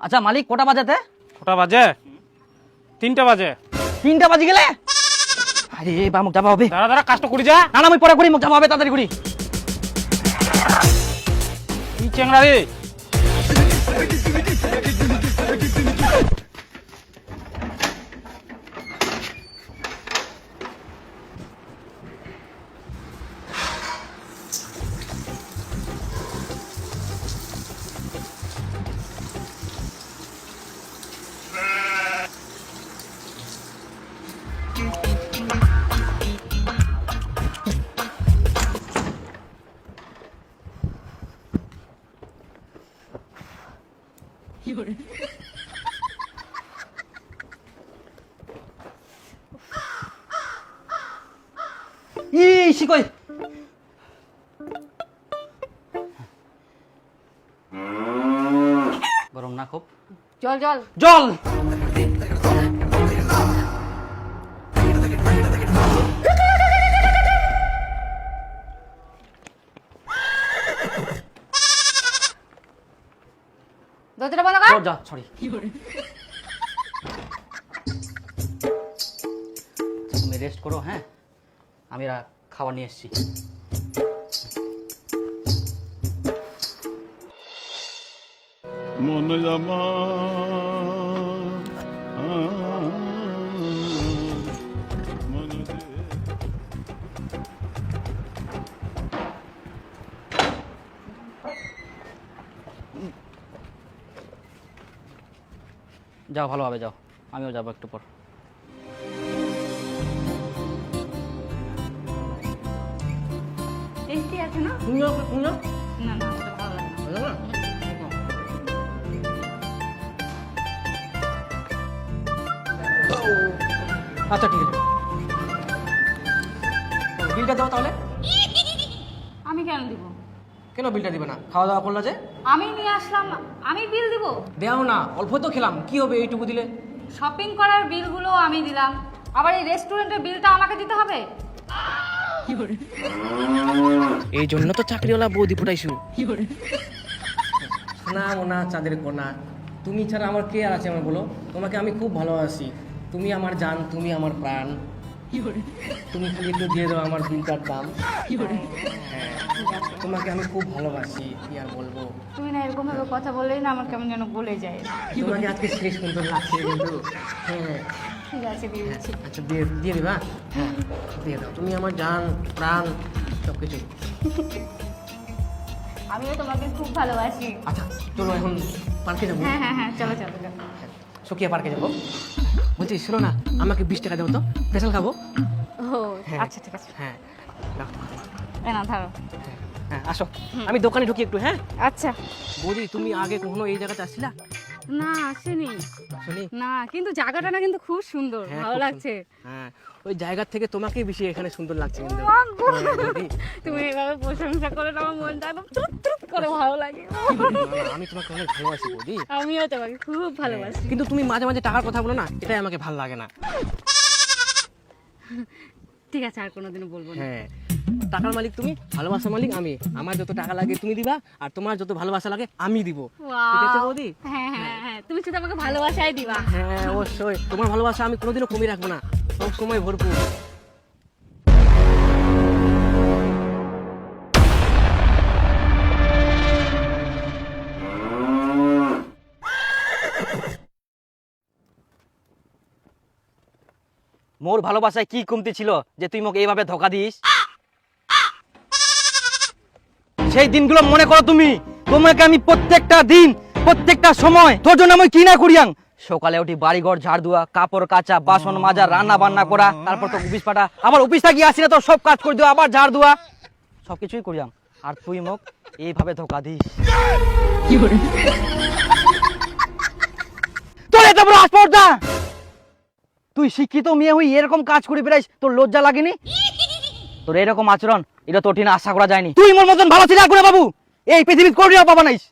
আচ্ছা মালিক কটা বাজাতে? কটা বাজে? 3টা বাজে। 3টা বাজি গেলে? আরে বা মুখ যাবা হবে। দাঁড়া দাঁড়া, কাজটা করি যা। না না আমি পরে করি, মুখ যাবা হবে, তাড়াতাড়ি করি। কি চেংড়া রে? ই শিকই গরম না খুব? জল জল জল। দরজাটা বন্ধ কর। যা সরি। তুমি রেস্ট করো, হ্যাঁ আমি খাবার নিয়ে এসেছি। মন জামা যাও ভালোভাবে যাও, আমিও যাবো একটু পর। টেস্টি আছে না? না না ওটা ভালো লাগে না। আচ্ছা ঠিক আছে, বিলটা দাও তাহলে। আমি কেন দিব? কেন বিলটা দিবে না? খাওয়া দাওয়া করলা যে? আমি নিয়ে আসলাম, আমি বিল দিব? দেও না, অল্প তো খেলাম, কি হবে এইটুকু দিলে? শপিং করার বিলগুলো আমি দিলাম, আবার এই রেস্টুরেন্টের বিলটা আমাকে দিতে হবে? এই জন্য তো চাকরিওয়ালা বৌদি ফুটাইছু। সোনা মোনা চাঁদের কোনা, তুমি ছাড়া আমার কে আর আছে আমার বলো? তোমাকে আমি খুব ভালোবাসি, তুমি আমার জান, তুমি আমার প্রাণ। তুমি খালি একটু দিয়ে দাও আমার বিলটার দাম। হ্যাঁ, তোমাকে আমি খুব ভালোবাসি, কি আর বলবো। তুমি না এরকম ভাবে কথা বললেই না আমার কেমন যেন গলে যায়। তোমাকে আজকে শেষ সুন্দর লাগছে কিন্তু। হ্যাঁ ঠিক আছে দিয়ে দিচ্ছি। আচ্ছা দিয়ে দিয়ে দিবা? হ্যাঁ দিয়ে দাও, তুমি আমার জান প্রাণ সব কিছু। আমিও তোমাকে খুব ভালোবাসি। আচ্ছা চলো এখন পার্কে যাবো। হ্যাঁ হ্যাঁ হ্যাঁ চলো চলো চলো। সকিয়া পার্কে যাবো। বলছি শোনো না, আমাকে 20 টাকা দাও তো, স্পেশাল খাবো। ও হ্যাঁ। আচ্ছা ঠিক আছে, হ্যাঁ নাও। এ না ধরো। হ্যাঁ আসো, আমি দোকানে ঢুকি একটু। হ্যাঁ আচ্ছা। বৌদি তুমি আগে কখনো এই জায়গাতে আসছিলা? না আসেনি। শুনি। না কিন্তু জায়গাটা না কিন্তু খুব সুন্দর, হ্যাঁ, ভালো খুব লাগছে। হ্যাঁ ওই জায়গার থেকে তোমাকেই বেশি এখানে সুন্দর লাগছে কিন্তু। মা গো। হ্যাঁ, বৌদি। তুমি এভাবে প্রশংসা করে আমার মনটা একদম ত্রুপ ত্রুপ করে ভালো লাগে। না, না, আমি তোমাকে অনেক ভালোবাসি বৌদি। আমিও তোমাকে খুব ভালোবাসি। কিন্তু তুমি মাঝে মাঝে টাকার কথা বলো না, এটাই আমাকে ভালো লাগে না। ঠিক আছে আর কোনোদিনও বলবো না। হ্যাঁ টাকার মালিক তুমি, ভালোবাসার মালিক আমি। আমার যত টাকা লাগে তুমি দিবা, আর তোমার যত ভালোবাসা লাগে আমি দিব। ঠিক আছে Wow! বৌদি? হ্যাঁ হ্যাঁ হ্যাঁ তুমি শুধু আমাকে ভালোবাসাই দিবা। হ্যাঁ অবশ্যই, তোমার ভালোবাসা আমি কোনোদিনও কমিয়ে রাখবো না, সব সময় ভরপুর। মোর ভালোবাসায় কি কমতি ছিল যে তুই মোক এইভাবে ধোকা দিস? সেই দিনগুলো মনে করো তুমি। তোমাকে আমি প্রত্যেকটা দিন, প্রত্যেকটা সময় তোর জন্য আমি কি না করিয়াং। সকালে উঠি বাড়িঘর ঝাড় দেওয়া, কাপড় কাচা, বাসন মাজা, রান্না বান্না করা, তারপর তো অফিস পাঠা, আবার অফিস থাকি আসি না তো সব কাজ করে দেওয়া, আবার ঝাড় দেওয়া, সবকিছুই করিয়াম। আর তুই মোক এইভাবে ধোকা দিস। তোর এত বড় আসপর্দা! তুই শিক্ষিত মেয়ে হই এরকম কাজ করে বেড়াইস, তোর লজ্জা লাগেনি? তোর এরকম আচরণ এটা তোর ঠিক আশা করা যায়নি। তুই মোর মতন ভালো ছিল না বাবু, এই পৃথিবীর কোনও পাবা নাইস।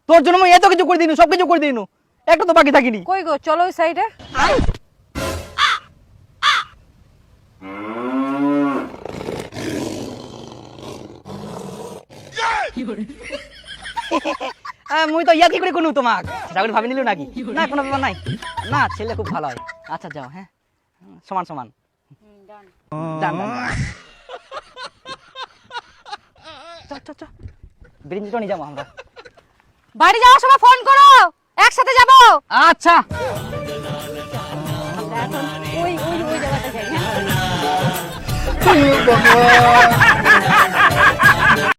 তোর জন্য আমি এত কিছু করে দিনু, সব কিছু করে দিনু, একটা তো বাকি থাকিনি। কই গো চলো ওই সাইডে। মুই তো ইয়া কি করে কোনো তোমাক সেটা ভাবি নিল নাকি? না কোনো ব্যাপার নাই, না ছেলে খুব ভালো হয়। আচ্ছা যাও, হ্যাঁ সমান সমান। ডান ডান চ ব্রিঞ্জিটা নিয়ে যাবো আমরা। বাড়ি যাওয়ার সময় ফোন করো, একসাথে যাবো। আচ্ছা ওই জায়গাটা যাই, হ্যাঁ?